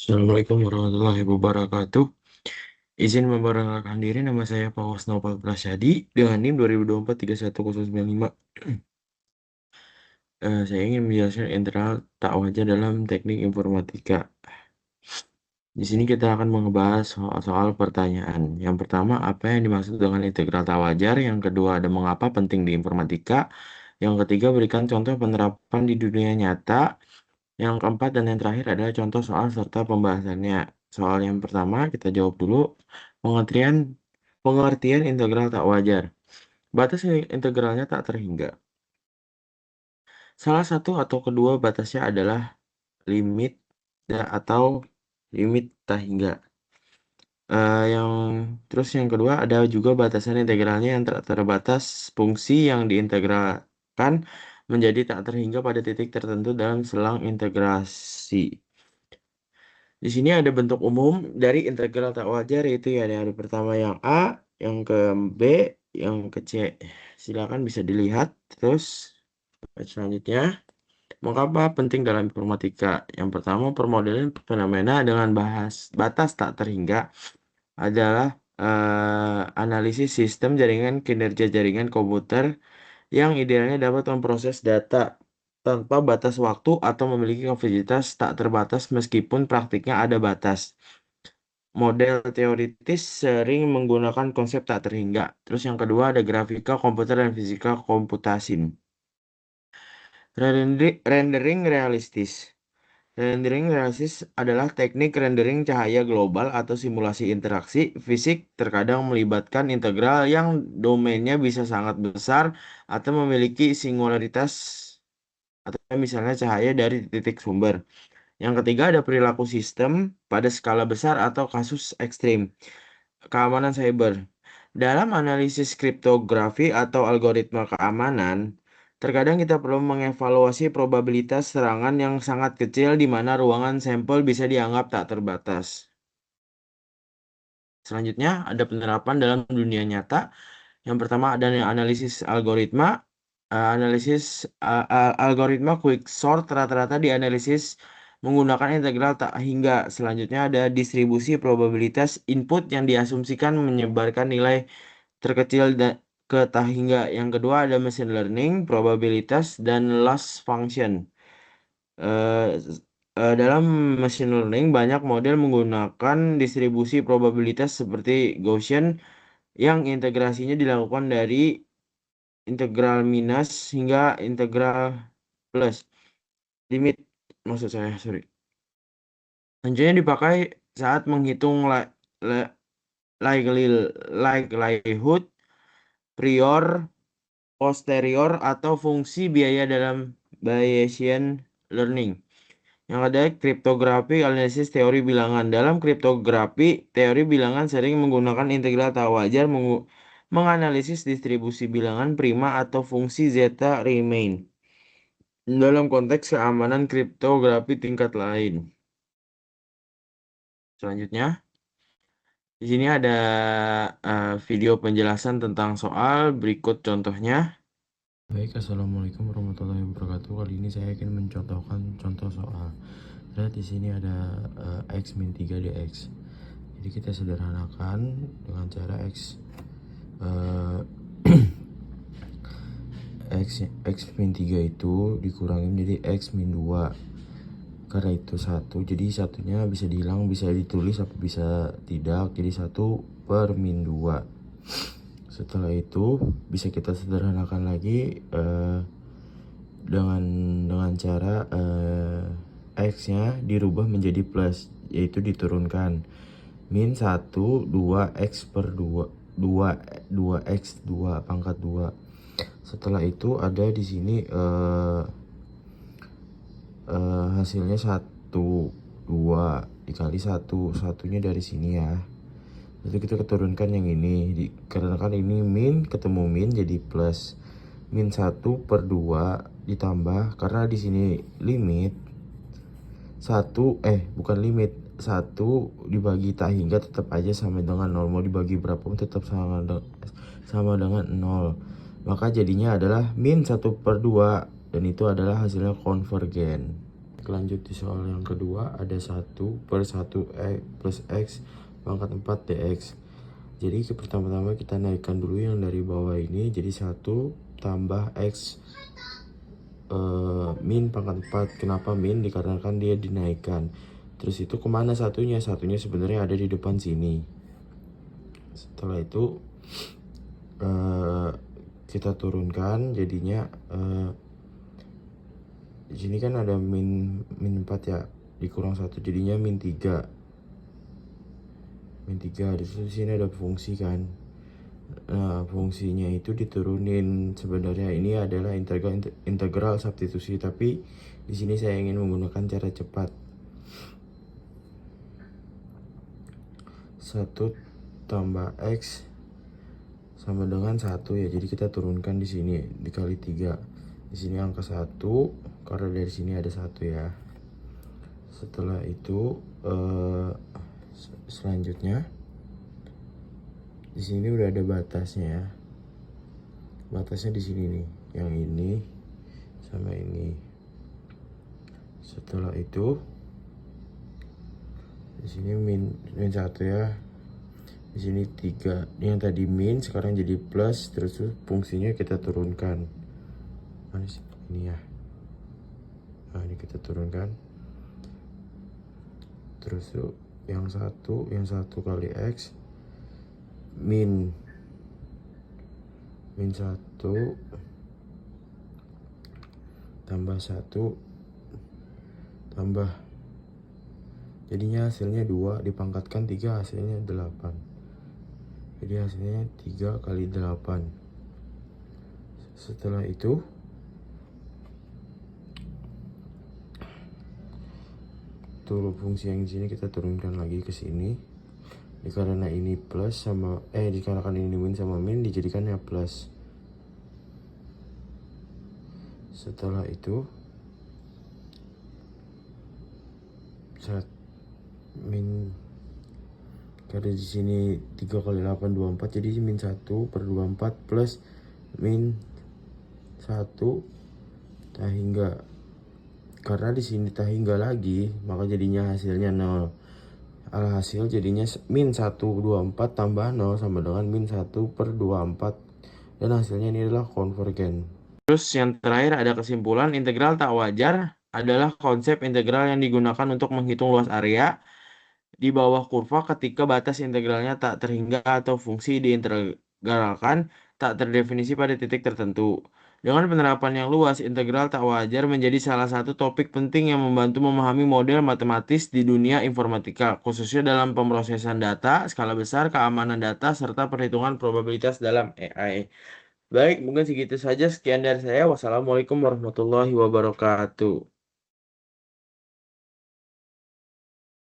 Assalamualaikum warahmatullahi wabarakatuh. Izin memperkenalkan diri, nama saya Pawas Nopal Prasyadi dengan NIM 2024 saya ingin menjelaskan integral tak wajar dalam teknik informatika. Di sini kita akan membahas soal pertanyaan. Yang pertama, apa yang dimaksud dengan integral tak wajar? Yang kedua, ada mengapa penting di informatika? Yang ketiga, berikan contoh penerapan di dunia nyata. Yang keempat dan yang terakhir adalah contoh soal serta pembahasannya. Soal yang pertama kita jawab dulu. Pengertian pengertian integral tak wajar. Batas integralnya tak terhingga. Salah satu atau kedua batasnya adalah limit atau limit tak hingga. Yang terus yang kedua ada juga batasan integralnya yang tak terbatas, fungsi yang diintegralkan menjadi tak terhingga pada titik tertentu dalam selang integrasi. Di sini ada bentuk umum dari integral tak wajar, yaitu ya dari pertama yang A, yang ke B, yang ke C. Silakan bisa dilihat. Terus selanjutnya, mengapa penting dalam informatika? Yang pertama, permodalan fenomena dengan batas tak terhingga adalah analisis sistem jaringan, kinerja jaringan komputer yang idealnya dapat memproses data tanpa batas waktu atau memiliki kapasitas tak terbatas meskipun praktiknya ada batas. Model teoritis sering menggunakan konsep tak terhingga. Terus yang kedua ada grafika komputer dan fisika komputasin. Rendering realistis. Rendering realistis adalah teknik rendering cahaya global atau simulasi interaksi fisik, terkadang melibatkan integral yang domainnya bisa sangat besar atau memiliki singularitas, atau misalnya cahaya dari titik sumber. Yang ketiga ada perilaku sistem pada skala besar atau kasus ekstrim. Keamanan cyber. Dalam analisis kriptografi atau algoritma keamanan, terkadang kita perlu mengevaluasi probabilitas serangan yang sangat kecil di mana ruangan sampel bisa dianggap tak terbatas. Selanjutnya, ada penerapan dalam dunia nyata. Yang pertama ada analisis algoritma. Algoritma quicksort rata-rata dianalisis menggunakan integral tak hingga. Selanjutnya ada distribusi probabilitas input yang diasumsikan menyebarkan nilai terkecil ke tak hingga. Yang kedua ada machine learning, probabilitas, dan loss function. Eh, dalam machine learning, banyak model menggunakan distribusi probabilitas seperti Gaussian yang integrasinya dilakukan dari integral minus hingga integral plus. Limit, maksud saya, sorry. Selanjutnya dipakai saat menghitung li- likely, likelihood, prior, posterior, atau fungsi biaya dalam Bayesian learning. Yang ada kriptografi analisis teori bilangan. Dalam kriptografi, teori bilangan sering menggunakan integral tak wajar menganalisis distribusi bilangan prima atau fungsi zeta remain dalam konteks keamanan kriptografi tingkat lain. Selanjutnya, di sini ada video penjelasan tentang soal berikut contohnya. Baik, assalamualaikum warahmatullahi wabarakatuh. Kali ini saya akan mencontohkan contoh soal. Lihat di sini ada x min 3 dx. Jadi kita sederhanakan dengan cara eh, x min 3 itu dikurangin jadi x min 2. Karena itu 1, jadi satunya bisa dihilang, bisa ditulis apa bisa tidak, jadi 1/min 2. Setelah itu bisa kita sederhanakan lagi dengan cara x nya dirubah menjadi plus, yaitu diturunkan min 1 2x/2 pangkat 2. Setelah itu ada di sini hasilnya 1/2 dikali 1, satunya dari sini ya. Itu kita keturunkan yang ini, karena kan ini min ketemu min jadi plus. Min 1/2 ditambah, karena di sini limit 1 bukan limit 1 dibagi tak hingga tetap aja sama dengan 0, mau dibagi berapa pun tetap sama dengan 0. Maka jadinya adalah min 1/2, dan itu adalah hasilnya konvergen. Lanjut di soal yang kedua, ada 1/1 plus X pangkat 4 dx. Jadi pertama-tama kita naikkan dulu yang dari bawah ini, jadi 1 tambah X min pangkat 4. Kenapa min? Dikarenakan dia dinaikkan. Terus itu kemana satunya? Satunya sebenarnya ada di depan sini. Setelah itu kita turunkan, jadinya di sini kan ada min 4 ya, dikurang 1 jadinya min 3. Di sini ada fungsi kan. Nah, fungsinya itu diturunin. Sebenarnya ini adalah integral substitusi, tapi di sini saya ingin menggunakan cara cepat. 1 tambah X sama dengan 1 ya. Jadi kita turunkan di sini dikali 3. Di sini angka 1 karena dari sini ada 1 ya. Setelah itu selanjutnya di sini udah ada batasnya ya. Batasnya di sini nih, yang ini sama ini. Setelah itu di sini min 1 ya. Di sini 3. Yang tadi min sekarang jadi plus, terus fungsinya kita turunkan. Ini ya. Nah, ini kita turunkan. Terus yang satu kali X min 1 tambah 1 tambah, jadinya hasilnya 2 dipangkatkan 3 hasilnya 8. Jadi hasilnya 3 kali 8. Setelah itu fungsi yang di sini kita turunkan lagi ke sini. Karena ini plus sama dikarenakan ini min sama min dijadikannya plus. Setelah itu min, karena di sini 3 kali 8 24, jadi min 1/24 plus min 1 tak hingga. Karena di sini tak hingga lagi, maka jadinya hasilnya 0. Alhasil jadinya min 1/24 tambah 0 sama dengan min 1/24. Dan hasilnya ini adalah konvergen. Terus yang terakhir ada kesimpulan, integral tak wajar adalah konsep integral yang digunakan untuk menghitung luas area di bawah kurva ketika batas integralnya tak terhingga atau fungsi diintegralkan tak terdefinisi pada titik tertentu. Dengan penerapan yang luas, integral tak wajar menjadi salah satu topik penting yang membantu memahami model matematis di dunia informatika, khususnya dalam pemrosesan data, skala besar, keamanan data, serta perhitungan probabilitas dalam AI. Baik, mungkin segitu saja. Sekian dari saya. Wassalamualaikum warahmatullahi wabarakatuh.